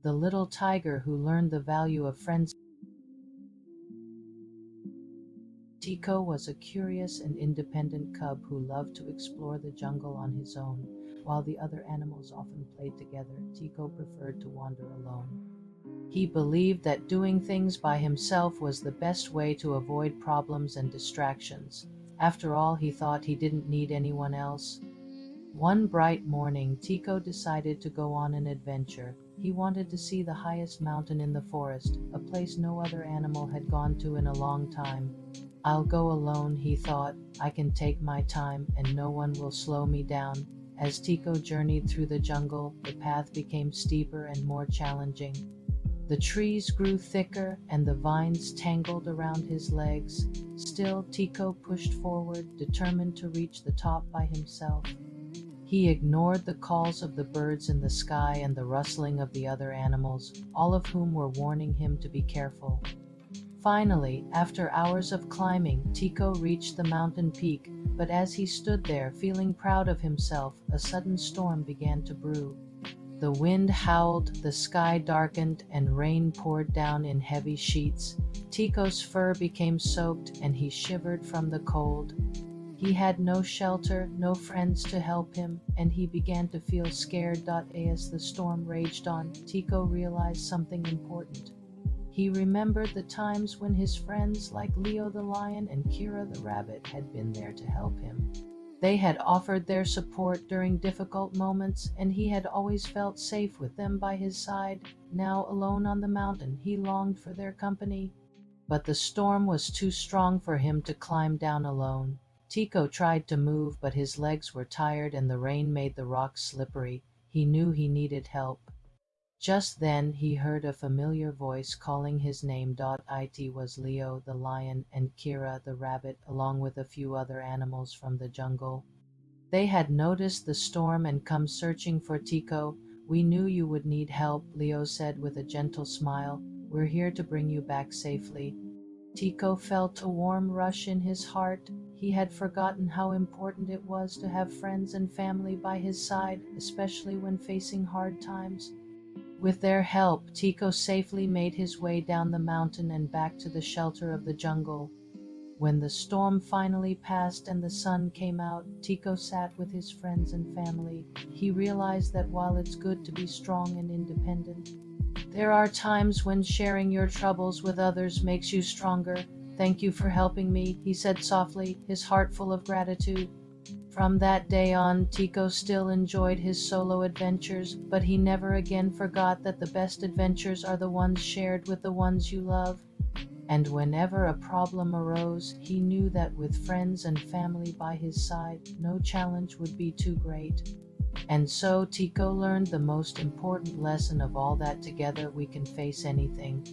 the little tiger who learned the value of friends. Tiko was a curious and independent cub who loved to explore the jungle on his own. While the other animals often played together, Tiko preferred to wander alone. He believed that doing things by himself was the best way to avoid problems and distractions. After all, he thought he didn't need anyone else. One bright morning, Tiko decided to go on an adventure. He wanted to see the highest mountain in the forest, a place no other animal had gone to in a long time. I'll go alone, he thought. I can take my time and no one will slow me down. As Tiko journeyed through the jungle, the path became steeper and more challenging. The trees grew thicker and the vines tangled around his legs. Still, Tiko pushed forward, determined to reach the top by himself. He ignored the calls of the birds in the sky and the rustling of the other animals, all of whom were warning him to be careful. Finally, after hours of climbing, Tiko reached the mountain peak, but as he stood there, feeling proud of himself, a sudden storm began to brew. The wind howled, the sky darkened, and rain poured down in heavy sheets. Tiko's fur became soaked, and he shivered from the cold. He had no shelter, no friends to help him, and he began to feel scared. As the storm raged on, Tiko realized something important. He remembered the times when his friends like Leo the lion and Kira the rabbit had been there to help him. They had offered their support during difficult moments, and he had always felt safe with them by his side. Now, alone on the mountain, he longed for their company. But the storm was too strong for him to climb down alone. Tiko tried to move, but his legs were tired and the rain made the rocks slippery. He knew he needed help. Just then, he heard a familiar voice calling his name. It was Leo the lion and Kira the rabbit, along with a few other animals from the jungle. They had noticed the storm and come searching for Tiko. "We knew you would need help," Leo said with a gentle smile. "We're here to bring you back safely." Tiko felt a warm rush in his heart. He had forgotten how important it was to have friends and family by his side, especially when facing hard times. With their help, Tiko safely made his way down the mountain and back to the shelter of the jungle. When the storm finally passed and the sun came out, Tiko sat with his friends and family. He realized that while it's good to be strong and independent, there are times when sharing your troubles with others makes you stronger. "Thank you for helping me," he said softly, his heart full of gratitude. From that day on, Tiko still enjoyed his solo adventures, but he never again forgot that the best adventures are the ones shared with the ones you love. And whenever a problem arose, he knew that with friends and family by his side, no challenge would be too great. And so Tiko learned the most important lesson of all, that together we can face anything.